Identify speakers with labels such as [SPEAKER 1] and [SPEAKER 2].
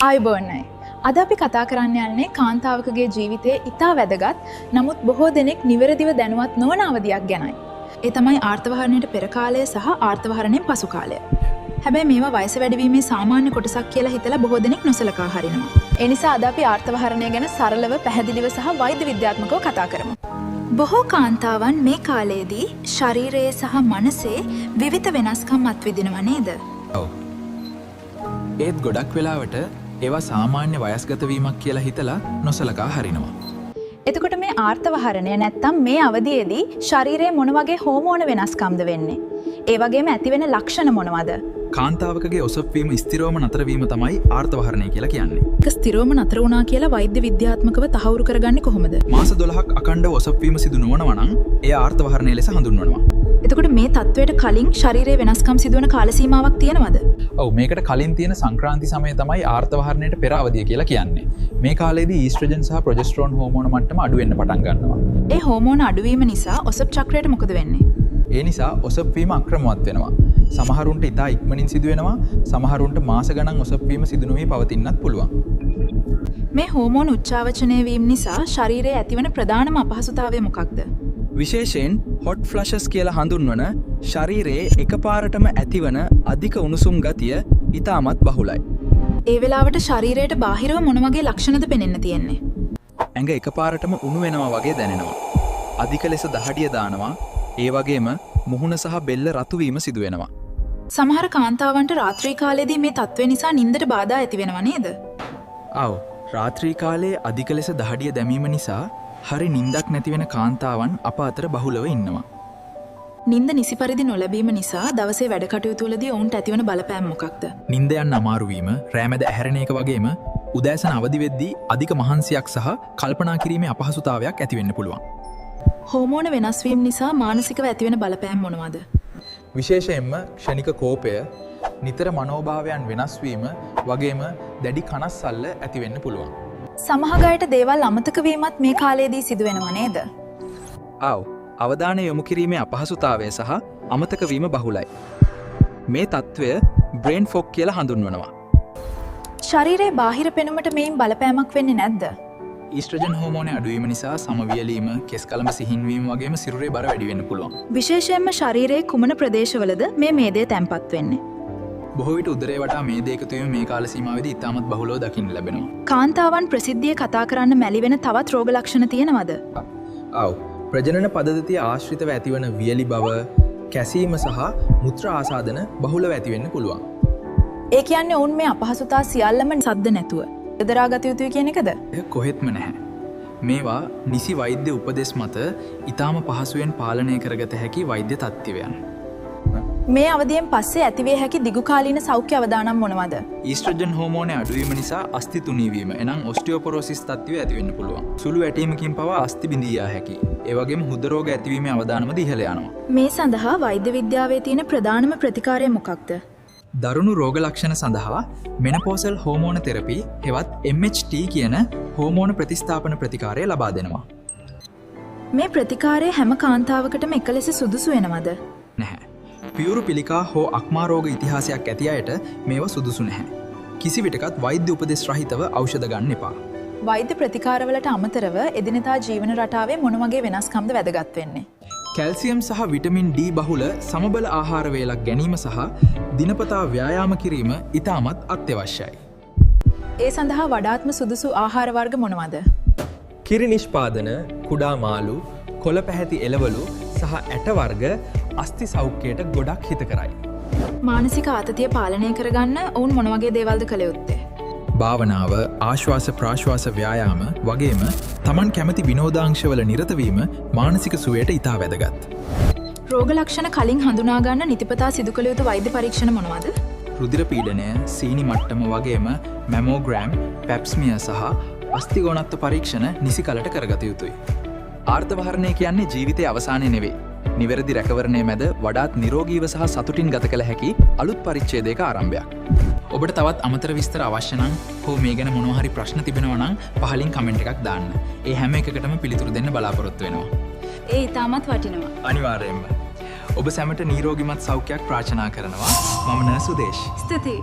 [SPEAKER 1] ආයුබෝවන්යි. අද අපි කතා කරන්න යන්නේ කාන්තාවකගේ ජීවිතයේ ඉතා වැදගත් නමුත් බොහෝ දෙනෙක් නිවැරදිව දැනුවත් නොවන අවධියක් ගැනයි. ඒ තමයි ආර්තවහරණයට පෙර කාලය සහ ආර්තවහරණයෙන් පසු කාලය. හැබැයි මේවා වයස වැඩිවීමේ සාමාන්‍ය කොටසක් කියලා හිතලා බොහෝ දෙනෙක් නොසලකා හරිනවා. ඒ නිසා අද අපි ආර්තවහරණය ගැන සරලව, පැහැදිලිව සහ වෛද්‍ය විද්‍යාත්මකව කතා කරමු. බොහෝ කාන්තාවන් මේ කාලයේදී ශරීරයේ සහ මනසේ විවිධ වෙනස්කම් අත්විඳිනවා නේද?
[SPEAKER 2] ඔව්. ඒත් ගොඩක් වෙලාවට ඒවා සාමාන්‍ය වයස්ගත වීමක් කියලා හිතලා නොසලකා හරිනවා.
[SPEAKER 1] එතකොට මේ ආර්තවහරණය නැත්තම් මේ අවධියේදී ශරීරයේ මොන වගේ හෝමෝන වෙනස්කම්ද වෙන්නේ? ඒ වගේම ඇතිවෙන ලක්ෂණ මොනවද?
[SPEAKER 2] කාන්තාවකගේ ඔසප්වීම ස්ථිරවම නතර වීම තමයි ආර්තවහරණය කියලා කියන්නේ.
[SPEAKER 1] ඒක ස්ථිරවම නතර වුණා කියලා වෛද්‍ය විද්‍යාත්මකව තහවුරු කරගන්නේ කොහොමද?
[SPEAKER 2] මාස 12ක් අඛණ්ඩව ඔසප්වීම සිදු නොවනවා නම් එය ආර්තවහරණය ලෙස හඳුන්වනවා.
[SPEAKER 1] එතකොට මේ තත්වයට කලින් ශරීරයේ වෙනස්කම් සිදුවන කාල සීමාවක් තියෙනවද?
[SPEAKER 2] ඔව්, මේකට කලින් තියෙන සංක්‍රාන්ති සමය තමයි ආර්තවහරණයට පෙර අවධිය කියලා කියන්නේ. මේ කාලේදී ඊස්ට්‍රජන් සහ ප්‍රොජෙස්ටරෝන් හෝමෝන මට්ටම අඩු වෙන්න පටන් ගන්නවා.
[SPEAKER 1] ඒ හෝමෝන අඩුවීම නිසා ඔසප් චක්‍රයට මොකද වෙන්නේ?
[SPEAKER 2] ඒ නිසා ඔසප්වීම අක්‍රමවත් වෙනවා. සමහරුන්ට ඉතා ඉක්මනින් සිදුවෙනවා, සමහරුන්ට මාස ගණන් ඔසප්වීම සිදු නොවී පවතින්නත් පුළුවන්.
[SPEAKER 1] මේ හෝමෝන උච්චාවචනය වීම නිසා ශරීරයේ ඇතිවන ප්‍රධානම අපහසුතාවය මොකක්ද?
[SPEAKER 3] විශේෂයෙන් හොට් ෆ්ලෂස් කියලා හඳුන්වන ශරීරයේ එකපාරටම ඇතිවන අධික උණුසුම් ගතිය ඉතාමත් බහුලයි.
[SPEAKER 1] ඒ වෙලාවට ශරීරයට බාහිරව මොන වගේ ලක්ෂණද පෙනෙන්න තියෙන්නේ?
[SPEAKER 3] ඇඟ එකපාරටම උණු වෙනවා වගේ දැනෙනවා. අධික ලෙස දහඩිය දානවා. ඒ වගේම මුහුණ සහ බෙල්ල රතු වීම සිදු වෙනවා.
[SPEAKER 1] සමහර කාන්තාවන්ට රාත්‍රී කාලයේදී මේ තත්ත්වය නිසා නිින්දට බාධා ඇති වෙනවා නේද?
[SPEAKER 2] ආව්, රාත්‍රී කාලයේ අධික ලෙස දහඩිය දැමීම නිසා හරි නිින්දක් නැති වෙන කාන්තාවන් අප අතර බහුලව ඉන්නවා.
[SPEAKER 1] නිින්ද නිසි පරිදි නොලැබීම නිසා දවසේ වැඩ කටයුතු වලදී ඔවුන්ට ඇතිවන බලපෑම මොකක්ද?
[SPEAKER 2] නිින්ද යන්න අමාරු වීම, රැමැද ඇහැරෙන එක වගේම උදෑසන අවදි වෙද්දී අධික මහන්සියක් සහ කල්පනා කිරීමේ අපහසුතාවයක් ඇති වෙන්න පුළුවන්.
[SPEAKER 1] හෝමෝන වෙනස් වීම නිසා මානසිකව ඇතිවෙන බලපෑම් මොනවද?
[SPEAKER 2] විශේෂයෙන්ම ක්ෂණික කෝපය, නිතර මනෝභාවයන් වෙනස් වීම වගේම දැඩි කනස්සල්ල ඇති වෙන්න පුළුවන්.
[SPEAKER 1] සමහර අයට දේවල් අමතක වීමත් මේ කාලයේදී සිදු වෙනවා නේද?
[SPEAKER 3] ආව්, අවධානය යොමු කිරීමේ අපහසුතාවය සහ අමතක වීම බහුලයි. මේ තත්ත්වය බ්‍රේන් ෆොග් කියලා හඳුන්වනවා.
[SPEAKER 1] ශරීරයේ බාහිර පෙනුමට මේන් බලපෑමක් වෙන්නේ නැද්ද?
[SPEAKER 2] ඊස්ට්‍රජන් හෝමෝනේ අඩුවීම නිසා සමවියලීම, කෙස් කලම සිහින්වීම වගේම සිරුරේ බර වැඩි වෙන්න පුළුවන්.
[SPEAKER 1] විශේෂයෙන්ම ශරීරයේ කුමන ප්‍රදේශවලද මේ මේදේ තැන්පත් වෙන්නේ?
[SPEAKER 2] බොහෝ විට උදරය වටා මේද එකතු වීම මේ කාල සීමාවේදී ඉතාමත් බහුලව දකින්න ලැබෙනවා.
[SPEAKER 1] කාන්තාවන් ප්‍රසිද්ධියේ කතා කරන්න මැලි වෙන තවත් රෝග ලක්ෂණ තියෙනවද?
[SPEAKER 2] ආව්, ප්‍රජනන පද්ධතිය ආශ්‍රිතව ඇතිවන වියලි බව, කැසීම සහ මුත්‍ර ආසාදන බහුලව ඇති වෙන්න පුළුවන්.
[SPEAKER 1] ඒ කියන්නේ ඔවුන් මේ අපහසුතා සියල්ලම සද්ද නැතුව එදරා ගත යුතුයි කියන එකද?
[SPEAKER 2] ඒක කොහෙත්ම නැහැ. මේවා නිසි වෛද්‍ය උපදෙස් මත ඉතාම පහසුවෙන් පාලනය කරගත හැකි වෛද්‍ය තත්ත්වයන්.
[SPEAKER 1] මේ අවධියෙන් පස්සේ ඇතිවිය හැකි දිගුකාලීන සෞඛ්‍ය අවදානම් මොනවද?
[SPEAKER 2] ඊස්ට්‍රජන් හෝමෝනේ අඩුවීම නිසා අස්ථි තුනී වීම, එනම් ඔස්ටියෝපොරොසිස් තත්ත්වය ඇති වෙන්න පුළුවන්. සුළු වැටීමකින් පවා අස්ථි බිඳී යා හැකියි. ඒ වගේම හෘද රෝග ඇතිවීමේ අවදානමද ඉහළ යනවා.
[SPEAKER 1] මේ සඳහා වෛද්‍ය විද්‍යාවේ තියෙන ප්‍රධානම ප්‍රතිකාරය මොකක්ද?
[SPEAKER 2] දරුණු රෝග ලක්ෂණ සඳහා මෙනපෝසල් හෝමෝන තෙරපි හෙවත් MHT කියන හෝමෝන ප්‍රතිස්ථාපන ප්‍රතිකාරය ලබා දෙනවා.
[SPEAKER 1] මේ ප්‍රතිකාරය හැම කාන්තාවකටම එක ලෙස සුදුසු වෙනවද?
[SPEAKER 2] නැහැ. පියුරු පිළිකා හෝ අක්මා රෝග ඉතිහාසයක් ඇති අයට මේවා සුදුසු නැහැ. කිසි විටකත් වෛද්‍ය උපදෙස් රහිතව ඖෂධ ගන්න එපා.
[SPEAKER 1] වෛද්‍ය ප්‍රතිකාරවලට අමතරව එදිනෙදා ජීවන රටාවේ මොන වගේ වෙනස්කම්ද වැදගත් වෙන්නේ?
[SPEAKER 2] කැල්සියම් සහ විටමින් D බහුල සමබල ආහාර වේලක් ගැනීම සහ දිනපතා ව්‍යායාම කිරීම ඉතාමත් අත්‍යවශ්‍යයි.
[SPEAKER 1] ඒ සඳහා වඩාත්ම සුදුසු ආහාර වර්ග මොනවද?
[SPEAKER 3] කිරි නිෂ්පාදන, කුඩා මාළු, කොළ පැහැති එළවලු සහ ඇට වර්ග අස්ථි සෞඛ්‍යයට ගොඩක් හිත කරයි.
[SPEAKER 1] මානසික ආතතිය පාලනය කරගන්න ඔවුන් මොන වගේ දේවල්ද කළ යුත්තේ?
[SPEAKER 2] භාවනාව, ආශ්වාස ප්‍රාශ්වාස ව්‍යායාම වගේම තමන් කැමති විනෝදාංශවල නිරත වීම මානසික සුවයට ඉතා වැදගත්.
[SPEAKER 1] රෝග ලක්ෂණ කලින් හඳුනා ගන්න නිතිපතා සිදු කළ යුතු වෛද්‍ය පරීක්ෂණ මොනවද?
[SPEAKER 2] රුධිර පීඩනය, සීනි මට්ටම වගේම මැමෝග්‍රෑම්, පැප්ස්මියර් සහ අස්ථි ගොනත්ව පරීක්ෂණ නිසි කලට කරගත යුතුයි. ආර්තවහරණය කියන්නේ ජීවිතයේ අවසානය නෙවෙයි. නිවැරදි රැකවරණය මැද වඩාත් නිරෝගීව සහ සතුටින් ගත කළ හැකි අලුත් පරිච්ඡේදයක ආරම්භයක්. ඔබට තවත් අමතර විස්තර අවශ්‍ය නම් හෝ මේ ගැන මොනවා හරි ප්‍රශ්න තිබෙනවා නම් පහලින් කමෙන්ට් එකක් දාන්න. ඒ හැම එකකටම පිළිතුරු දෙන්න බලාපොරොත්තු වෙනවා.
[SPEAKER 1] ඒ ඉතාමත් වටිනවා.
[SPEAKER 2] අනිවාර්යයෙන්ම. ඔබ සැමට නිරෝගිමත් සෞඛ්‍යයක් ප්‍රාර්ථනා කරනවා. මම නර්ස් සුදේශ්.
[SPEAKER 1] ස්තුතියි.